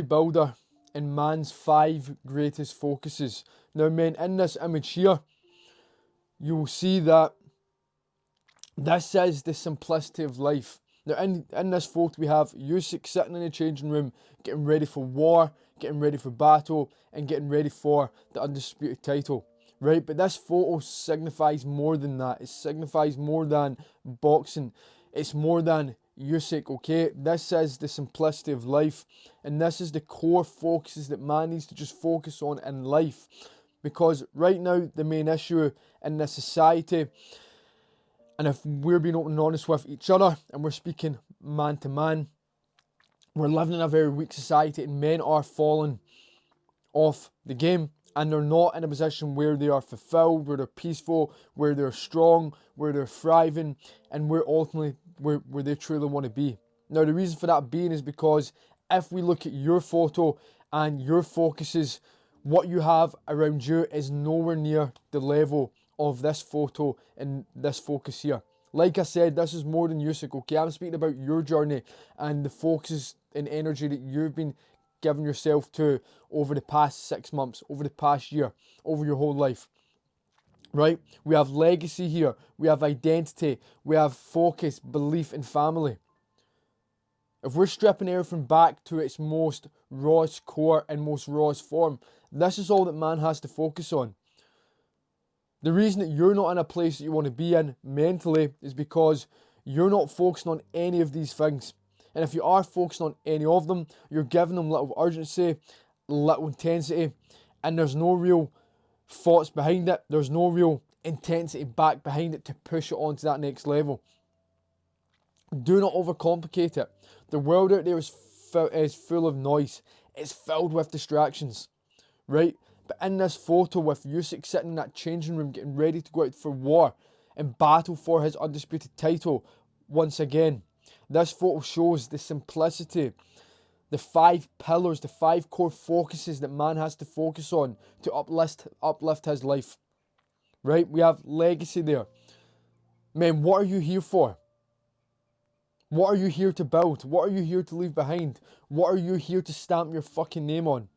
builder and man's 5 greatest focuses. Now, men, in this image here, you will see that this is the simplicity of life. Now, in this photo, we have Usyk sitting in the changing room, getting ready for war, getting ready for battle, and getting ready for the undisputed title. Right? But this photo signifies more than that. It signifies more than boxing. It's more than Usyk, okay? This is the simplicity of life, and this is the core focuses that man needs to just focus on in life. Because right now, the main issue in this society, and if we're being open and honest with each other and we're speaking man to man, we're living in a very weak society and men are falling off the game and they're not in a position where they are fulfilled, where they're peaceful, where they're strong, where they're thriving, and where ultimately where they truly want to be. Now, the reason for that being is because if we look at your photo and your focuses, what you have around you is nowhere near the level of this photo and this focus here. Like I said, this is more than Usyk, okay? I'm speaking about your journey and the focuses and energy that you've been giving yourself to over the past 6 months, over the past year, over your whole life. Right? We have legacy here, we have identity, we have focus, belief, and family. If we're stripping everything back to its most rawest core and most rawest form, this is all that man has to focus on. The reason that you're not in a place that you want to be in mentally is because you're not focusing on any of these things. And if you are focusing on any of them, you're giving them little urgency, little intensity, and there's no real thoughts behind it. There's no real intensity back behind it to push it on to that next level. Do not overcomplicate it. The world out there is full of noise. It's filled with distractions, right? But in this photo with Usyk sitting in that changing room getting ready to go out for war and battle for his undisputed title once again, this photo shows the simplicity, the 5 pillars, the 5 core focuses that man has to focus on to uplift his life, right? We have legacy there. Man, what are you here for? What are you here to build? What are you here to leave behind? What are you here to stamp your fucking name on?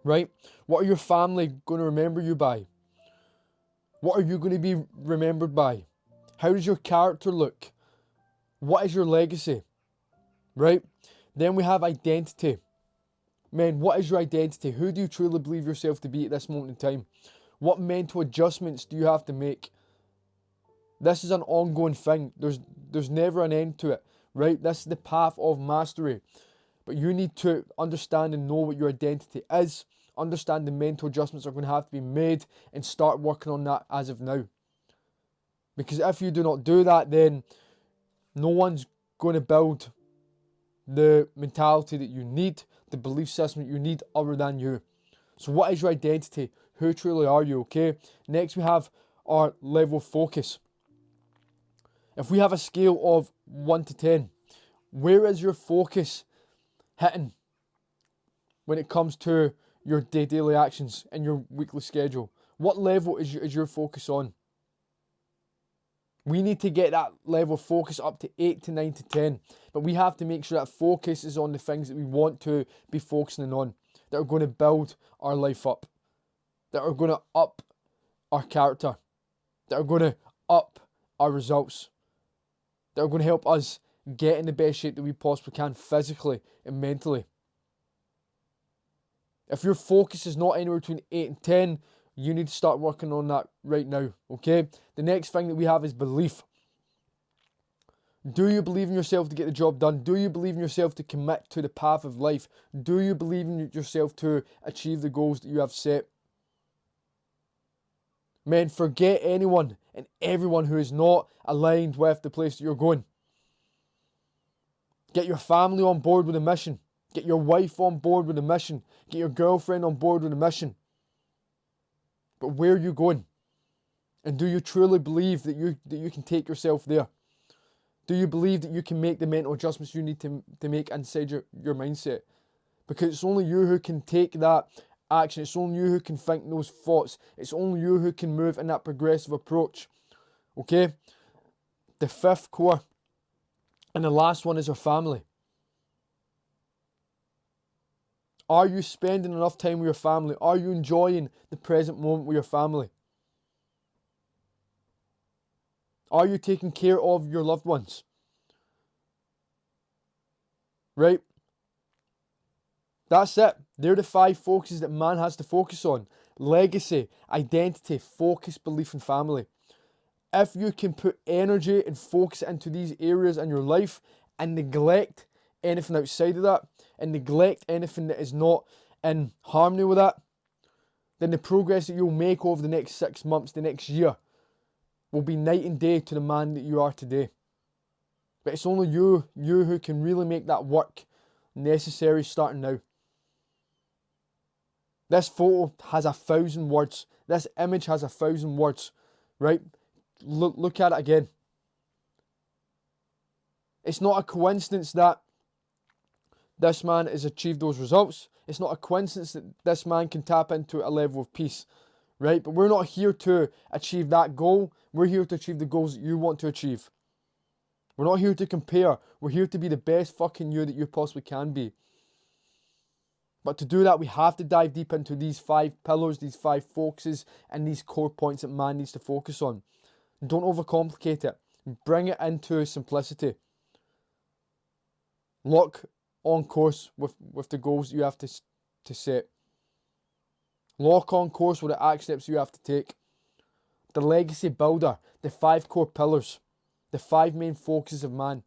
Right? What are your family going to remember you by? What are you going to be remembered by? How does your character look? What is your legacy? Right? Then we have identity. Man, what is your identity? Who do you truly believe yourself to be at this moment in time? What mental adjustments do you have to make? This is an ongoing thing. There's never an end to it, right? This is the path of mastery. But you need to understand and know what your identity is. Understand the mental adjustments are going to have to be made and start working on that as of now. Because if you do not do that, then no one's going to build the mentality that you need, the belief system that you need other than you. So what is your identity? Who truly are you, okay? Next we have our level of focus. If we have a scale of 1 to 10, where is your focus hitting when it comes to your daily actions and your weekly schedule? What level is your focus on? We need to get that level of focus up to 8 to 9 to 10. But we have to make sure that focus is on the things that we want to be focusing on, that are going to build our life up, that are going to up our character, that are going to up our results, that are going to help us get in the best shape that we possibly can physically and mentally. If your focus is not anywhere between 8 and 10, you need to start working on that right now, okay? The next thing that we have is belief. Do you believe in yourself to get the job done? Do you believe in yourself to commit to the path of life? Do you believe in yourself to achieve the goals that you have set? Men, forget anyone and everyone who is not aligned with the place that you're going. Get your family on board with the mission. Get your wife on board with the mission. Get your girlfriend on board with the mission. But where are you going? And do you truly believe that you can take yourself there? Do you believe that you can make the mental adjustments you need to make inside your mindset? Because it's only you who can take that action. It's only you who can think those thoughts. It's only you who can move in that progressive approach. Okay? The 5th core and the last one is our family. Are you spending enough time with your family? Are you enjoying the present moment with your family? Are you taking care of your loved ones? Right? That's it. They're the 5 focuses that man has to focus on. Legacy, identity, focus, belief, and family. If you can put energy and focus into these areas in your life and neglect anything outside of that, and neglect anything that is not in harmony with that, then the progress that you'll make over the next 6 months, the next year, will be night and day to the man that you are today. But it's only you who can really make that work necessary starting now. This photo has 1,000 words. This image has 1,000 words, right? Look at it again. It's not a coincidence that this man has achieved those results. It's not a coincidence that this man can tap into a level of peace, right? But we're not here to achieve that goal. We're here to achieve the goals that you want to achieve. We're not here to compare. We're here to be the best fucking you that you possibly can be. But to do that, we have to dive deep into these 5 pillars, these 5 focuses, and these core points that man needs to focus on. Don't overcomplicate it. Bring it into simplicity. Lock on course with the goals you have to set. Lock on course with the action steps you have to take. The legacy builder, the 5 core pillars, the 5 main focuses of man.